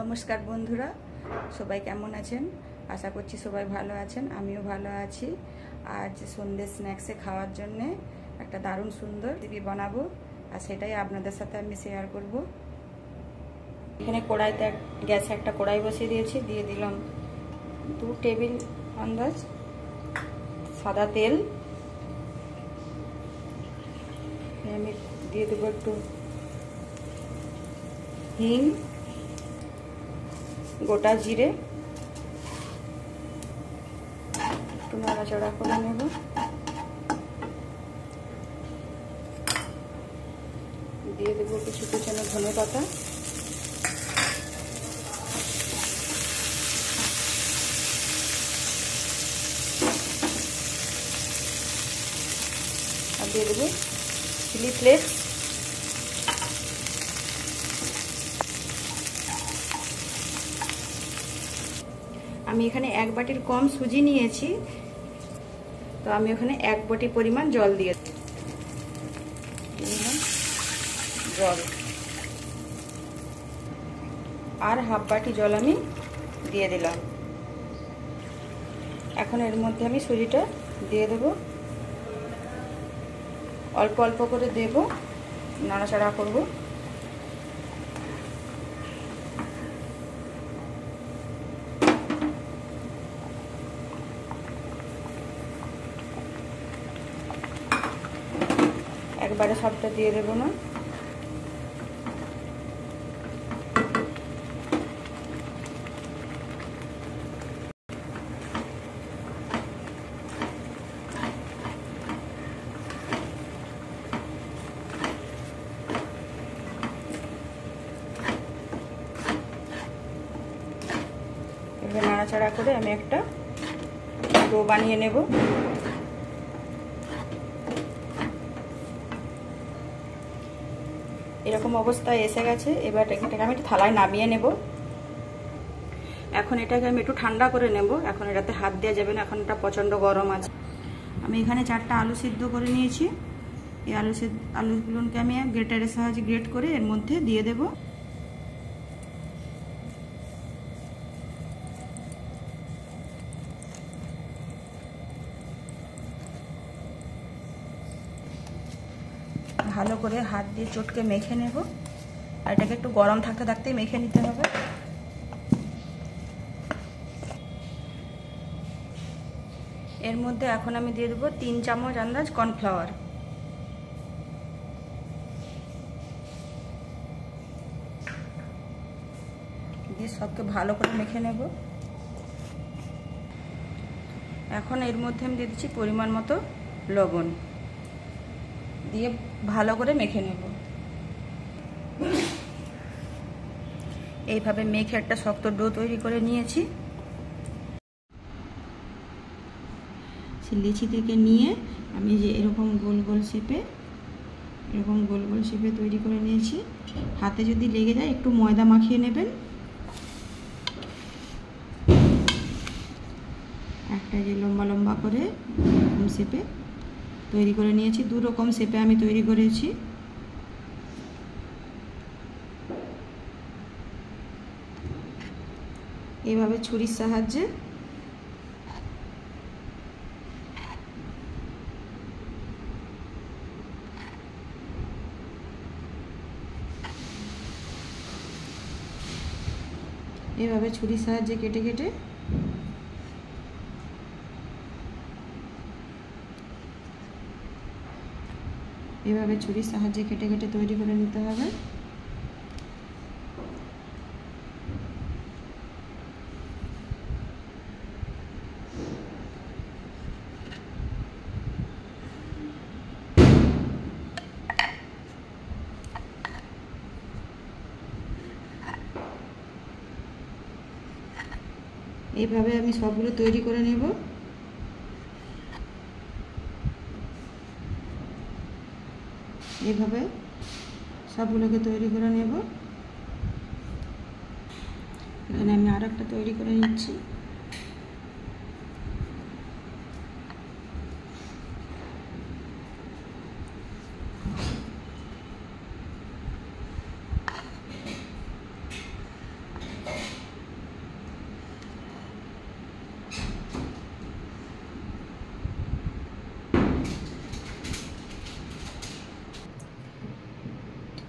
নমস্কার বন্ধুরা, সবাই কেমন আছেন? আশা করছি সবাই ভালো আছেন, আমিও ভালো আছি। আজ সন্ধ্যে স্ন্যাক্সে খাওয়ার জন্যে একটা দারুণ সুন্দর রেসিপি বানাবো, আর সেটাই আপনাদের সাথে আমি শেয়ার করব। এখানে কড়াইতে গ্যাসে একটা কড়াই বসিয়ে দিয়েছি, দিয়ে দিলাম 2 টেবিল আন্দাজ সাদা তেল। আমি দিয়ে দেবো একটু হিং, গোটা জিরে, একটু নাড়াচাড়া করে নেব। দিয়ে দেবো কিছু কুচানো ধনেপাতা, আর দিয়ে দেবো চিলি ফ্লেক্স। আমি এখানে 1 বাটির কম সুজি নিয়েছি, তো আমি ওখানে 1 বাটি পরিমাণ জল দিয়ে দিলাম, জল আর হাফ বাটি জল আমি দিয়ে দিলাম। এখন এর মধ্যে আমি সুজিটা দিয়ে দেব, অল্প অল্প করে দেব, নাড়াচাড়া করব। একবারে সবটা দিয়ে দেব না, এভাবে নাড়াচাড়া করে আমি একটা ডো বানিয়ে নেব। এরকম অবস্থায় এসে গেছে, এবার এটাকে আমি একটু থালায় নামিয়ে নেব। এখন এটাকে আমি একটু ঠান্ডা করে নেব, এখন এটাতে হাত দেওয়া যাবে না, এখন এটা প্রচণ্ড গরম আছে। আমি এখানে 4টা আলু সিদ্ধ করে নিয়েছি। এই আলুগুলোকে আমি গ্রেটারের সাহায্যে গ্রেট করে এর মধ্যে দিয়ে দেব। ভালো করে হাত দিয়ে চটকে মেখে নেব, আর এটাকে একটু গরম থাকতে থাকতেই মেখে নিতে হবে। এর মধ্যে এখন আমি দিয়ে দেবো 3 চামচ আন্দাজ কর্নফ্লাওয়ার। দিয়ে সবকে ভালো করে মেখে নেব। এখন এর মধ্যে আমি দিয়ে দিচ্ছি পরিমাণ মতো লবণ, দিয়ে ভালো করে মেখে নেব। এইভাবে মেখে একটা শক্ত ডো তৈরি করে নিয়েছি। লিচি থেকে নিয়ে আমি যে এরকম গোল গোল শেপে তৈরি করে নিয়েছি। হাতে যদি লেগে যায় একটু ময়দা মাখিয়ে নেবেন। একটা যে লম্বা লম্বা করে এরকম শেপে তৈরি করে নিয়েছি, 2 রকম শেপে আমি তৈরি করেছি। এইভাবে ছুরির সাহায্যে কেটে কেটে তৈরি করে নিতে হবে। এইভাবে আমি সবগুলো তৈরি করে নেব। এইভাবে সবগুলোকে তৈরি করে নেব। এখানে আমি আরেকটা তৈরি করে নিচ্ছি।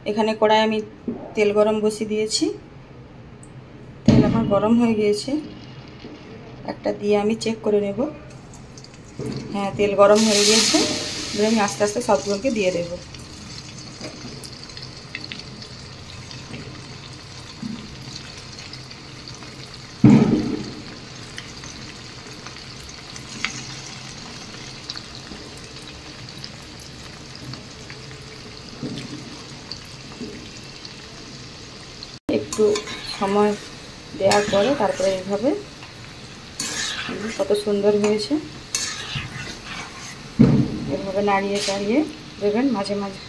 এখানে কড়াই আমি তেল গরম বসিয়ে দিয়েছি। তেল আমার গরম হয়ে গিয়েছে। একটা দিয়ে আমি চেক করে নেব। হ্যাঁ, তেল গরম হয়ে গিয়েছে। এবার আমি আস্তে আস্তে সবগুলোকে দিয়ে দেব। একটু সময় দেওয়ার পরে তারপরে এইভাবে কত সুন্দর হয়েছে। এভাবে নাড়িয়ে চাড়িয়ে দেবেন মাঝে মাঝে।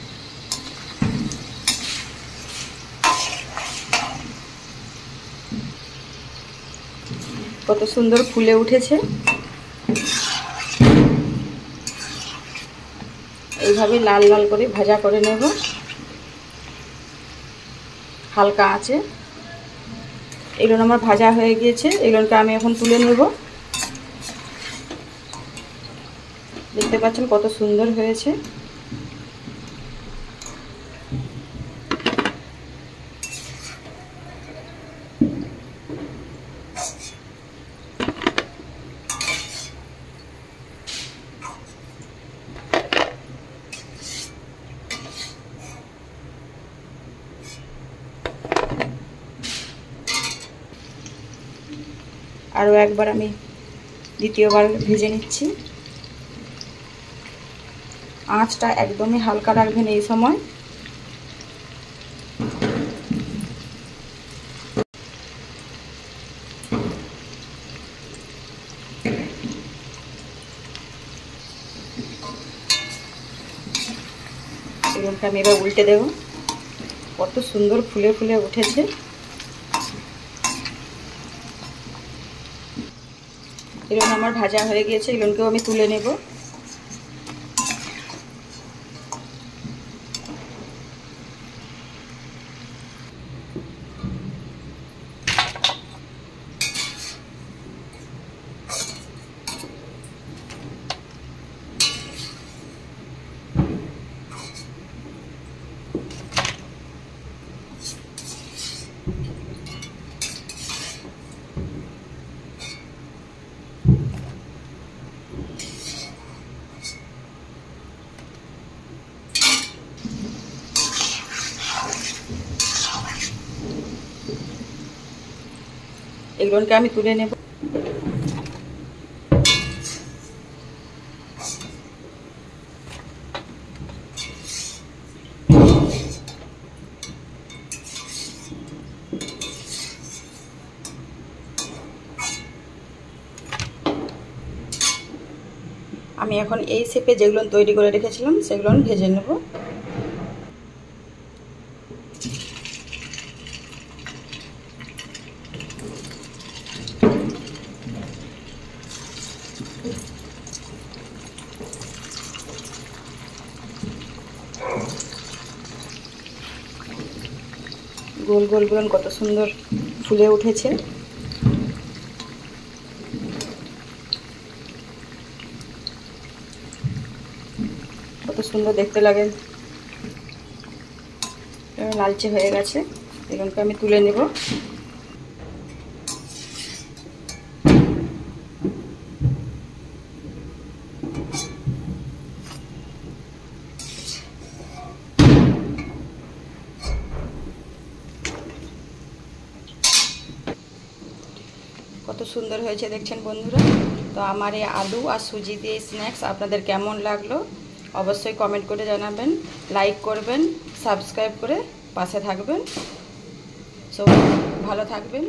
কত সুন্দর ফুলে উঠেছে। এইভাবে লাল লাল করে ভাজা করে নেব হালকা আঁচে। এগুলো আমার ভাজা হয়ে গিয়েছে। এগুলোকে আমি এখন তুলে নেব। দেখতে পাচ্ছেন কত সুন্দর হয়েছে। আরও একবার আমি দ্বিতীয়বার ভেজে নিচ্ছি। আঁচটা একদমই হালকা রাখবেন এই সময়। এগুলোকে আমি এবার উল্টে দেব। কত সুন্দর ফুলে ফুলে উঠেছে। এগুলো আমার ভাজা হয়ে গিয়েছে। এগুলোকেও আমি তুলে নেব। এগুলোকে আমি তুলে নেব। আমি এখন এই শেপে যেগুলো তৈরি করে রেখেছিলাম সেগুলো ভেজে নেব। গোল গোল গোল কত সুন্দর ফুলে উঠেছে। কত সুন্দর দেখতে লাগে। লালচে হয়ে গেছে। এগুলোকে আমি তুলে নেব। কত সুন্দর হয়েছে দেখছেন বন্ধুরা। তো আমার এই আলু আর সুজি দিয়ে স্ন্যাক্স আপনাদের কেমন লাগলো অবশ্যই কমেন্ট করে জানাবেন। লাইক করবেন, সাবস্ক্রাইব করে পাশে থাকবেন। সবাই ভালো থাকবেন।